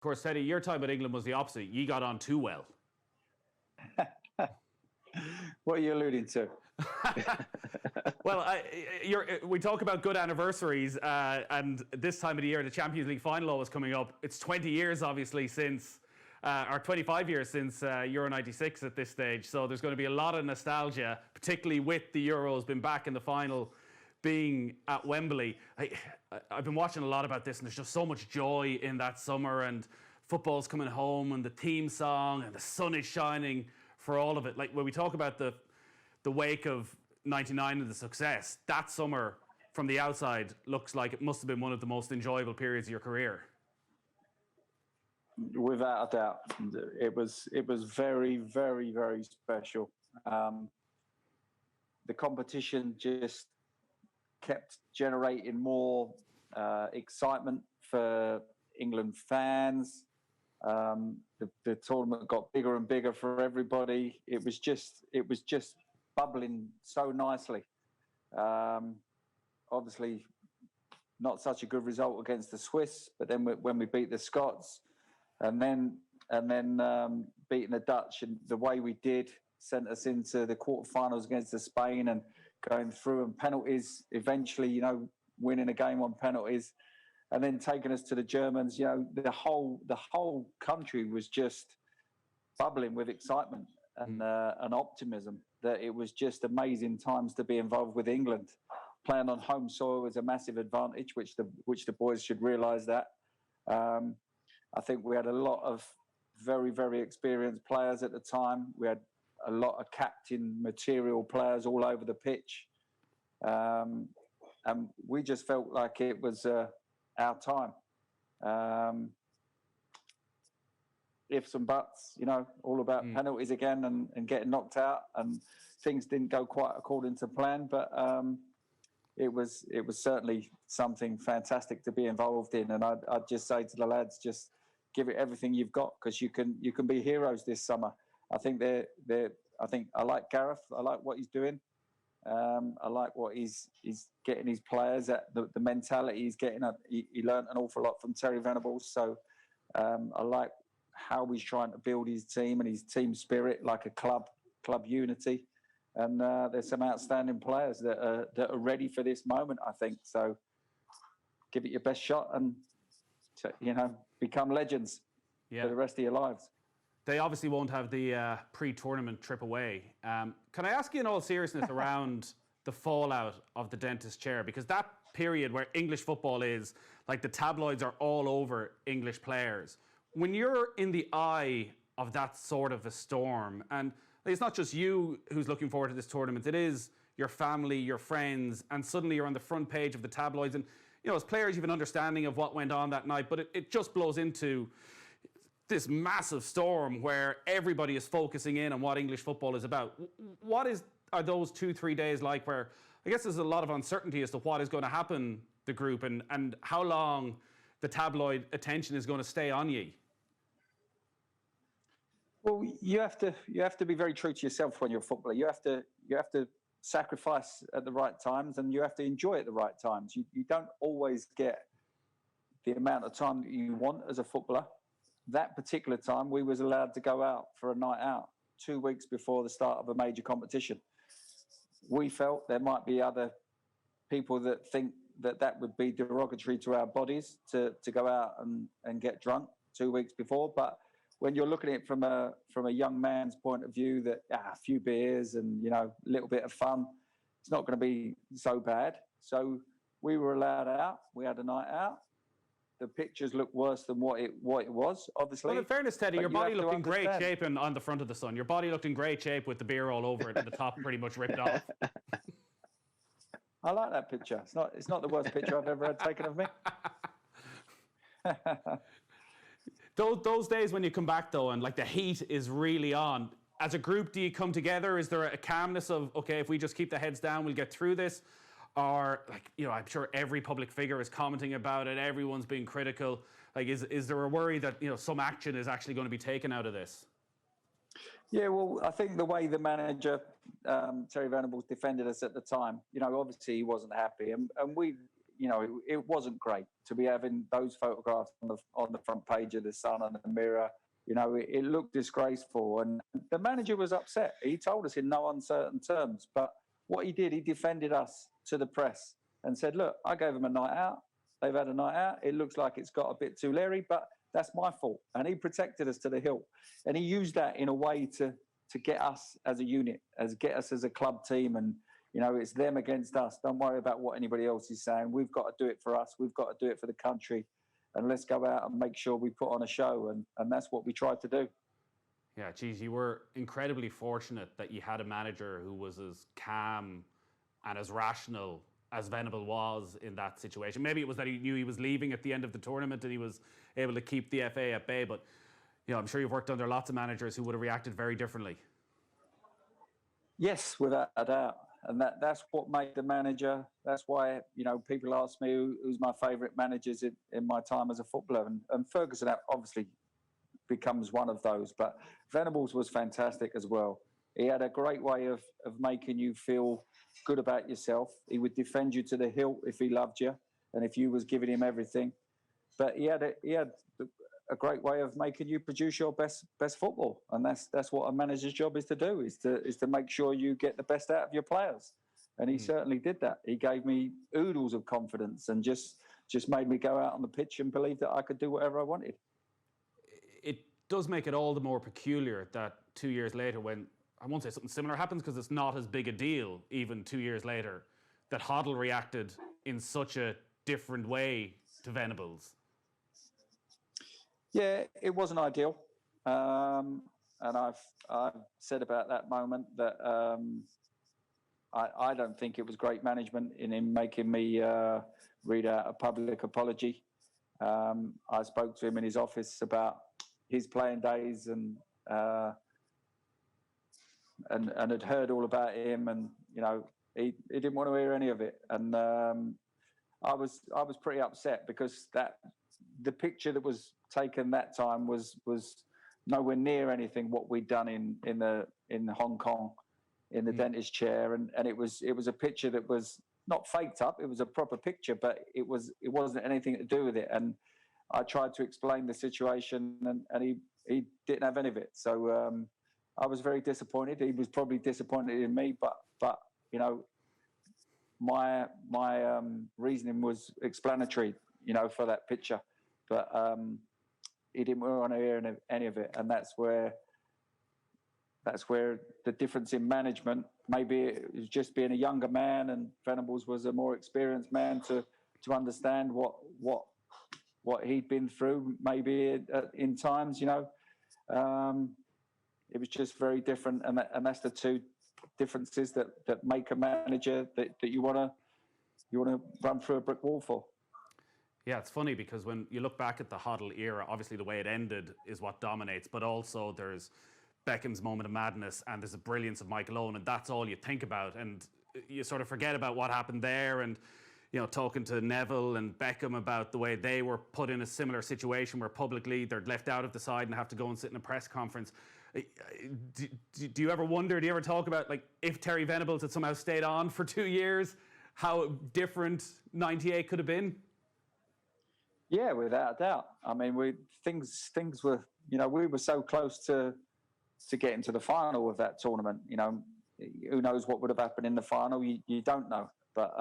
Of course, Teddy, your time at England was the opposite. You got on too well. What are you alluding to? Well, we talk about good anniversaries, and this time of the year, the Champions League final was coming up. It's 20 years, obviously, since, or 25 years since Euro 96 at this stage. So there's going to be a lot of nostalgia, particularly with the Euros being back in the final, being at Wembley. I've been watching a lot about this, and there's just so much joy in that summer, and football's coming home, and the theme song, and the sun is shining for all of it. Like when we talk about the wake of 99 and the success, that summer from the outside looks like it must have been one of the most enjoyable periods of your career. Without a doubt, it was very, very, very special. The competition just kept generating more excitement for England fans. The tournament got bigger and bigger for everybody. It was just bubbling so nicely. Obviously, not such a good result against the Swiss, but then when we beat the Scots, and then beating the Dutch, and the way we did sent us into the quarterfinals against the Spain and going through and penalties. Eventually, winning a game on penalties. And then taking us to the Germans, the whole country was just bubbling with excitement and optimism. That it was just amazing times to be involved with England. Playing on home soil was a massive advantage, which the boys should realise that. I think we had a lot of very, very experienced players at the time. We had a lot of captain material players all over the pitch, and we just felt like it was our time. Ifs and buts, all about penalties again and getting knocked out, and things didn't go quite according to plan. But it was certainly something fantastic to be involved in. And I'd just say to the lads, just give it everything you've got, because you can be heroes this summer. I think I like Gareth. I like what he's doing. I like what he's getting his players at, the mentality he's getting at. He learned an awful lot from Terry Venables. So I like how he's trying to build his team and his team spirit, like a club unity. And there's some outstanding players that are ready for this moment, I think. So give it your best shot and become legends for the rest of your lives. They obviously won't have the pre-tournament trip away. Can I ask you in all seriousness around the fallout of the dentist chair? Because that period where English football is, like the tabloids are all over English players. When you're in the eye of that sort of a storm, and it's not just you who's looking forward to this tournament, it is your family, your friends, and suddenly you're on the front page of the tabloids. And, as players, you have an understanding of what went on that night, but it just blows into this massive storm where everybody is focusing in on what English football is about. What are those 2-3 days like, where I guess there's a lot of uncertainty as to what is going to happen, the group, and how long the tabloid attention is going to stay on you? Well, you have to be very true to yourself when you're a footballer. You have to sacrifice at the right times, and you have to enjoy at the right times. You don't always get the amount of time that you want as a footballer. That particular time, we was allowed to go out for a night out 2 weeks before the start of a major competition. We felt there might be other people that think that would be derogatory to our bodies to go out and get drunk 2 weeks before. But when you're looking at it from a young man's point of view, that a few beers and a little bit of fun, it's not going to be so bad. So we were allowed out. We had a night out. The pictures look worse than what it was, obviously. Well, in fairness, Teddy, your body looked in great shape on the front of the Sun. Your body looked in great shape with the beer all over it and the top pretty much ripped off. I like that picture. It's not the worst picture I've ever had taken of me. Those days when you come back, though, and like the heat is really on, as a group, do you come together? Is there a calmness of, okay, if we just keep the heads down, we'll get through this? Or, I'm sure every public figure is commenting about it. Everyone's being critical. Like, is there a worry that, some action is actually going to be taken out of this? Yeah, well, I think the way the manager, Terry Venables, defended us at the time, obviously he wasn't happy. And we, it wasn't great to be having those photographs on the front page of the Sun and the Mirror. It looked disgraceful, and the manager was upset. He told us in no uncertain terms, but what he did, he defended us to the press and said, "Look, I gave them a night out. They've had a night out. It looks like it's got a bit too leery, but that's my fault." And he protected us to the hilt, and he used that in a way to get us as a unit, get us as a club team, and it's them against us. Don't worry about what anybody else is saying. We've got to do it for us. We've got to do it for the country. And let's go out and make sure we put on a show. And that's what we tried to do. Yeah, geez, you were incredibly fortunate that you had a manager who was as calm and as rational as Venable was in that situation. Maybe it was that he knew he was leaving at the end of the tournament and he was able to keep the FA at bay. But I'm sure you've worked under lots of managers who would have reacted very differently. Yes, without a doubt. And that's what made the manager. That's why, people ask me who's my favourite managers in my time as a footballer. And Ferguson obviously becomes one of those. But Venables was fantastic as well. He had a great way of making you feel good about yourself. He would defend you to the hilt if he loved you and if you was giving him everything. But he had a great way of making you produce your best football, and that's what a manager's job is to do, is to make sure you get the best out of your players, and he certainly did that. He gave me oodles of confidence and just made me go out on the pitch and believe that I could do whatever I wanted. It does make it all the more peculiar that 2 years later, when I won't say something similar happens because it's not as big a deal even 2 years later, that Hoddle reacted in such a different way to Venables. Yeah, it wasn't ideal, and I've said about that moment that I don't think it was great management in him making me read out a public apology. I spoke to him in his office about his playing days and had heard all about him, and he didn't want to hear any of it, and I was pretty upset because the picture that was taken that time was nowhere near anything what we'd done in Hong Kong in the dentist chair, and it was a picture that was not faked up. It was a proper picture, but it wasn't anything to do with it. And I tried to explain the situation, and he didn't have any of it. So I was very disappointed. He was probably disappointed in me, but my reasoning was explanatory, for that picture. But he didn't want to hear any of it, and that's where the difference in management. Maybe it was just being a younger man, and Venables was a more experienced man to understand what he'd been through. Maybe in times, it was just very different, and that's the two differences that make a manager that you want to run through a brick wall for. Yeah, it's funny because when you look back at the Hoddle era, obviously the way it ended is what dominates, but also there's Beckham's moment of madness and there's the brilliance of Michael Owen, and that's all you think about. And you sort of forget about what happened there, and talking to Neville and Beckham about the way they were put in a similar situation where publicly they're left out of the side and have to go and sit in a press conference. Do you ever wonder, do you ever talk about, like, if Terry Venables had somehow stayed on for 2 years, how different 98 could have been? Yeah, without a doubt. I mean, things were, we were so close to getting to the final of that tournament. Who knows what would have happened in the final? You don't know. But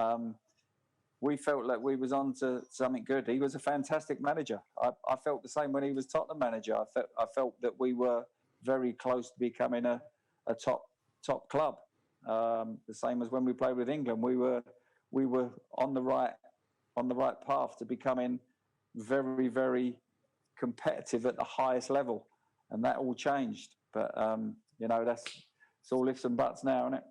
we felt like we was on to something good. He was a fantastic manager. I felt the same when he was Tottenham manager. I felt that we were very close to becoming a top club. The same as when we played with England. We were on the right path to becoming very, very competitive at the highest level, and that all changed. But it's all ifs and buts now, isn't it?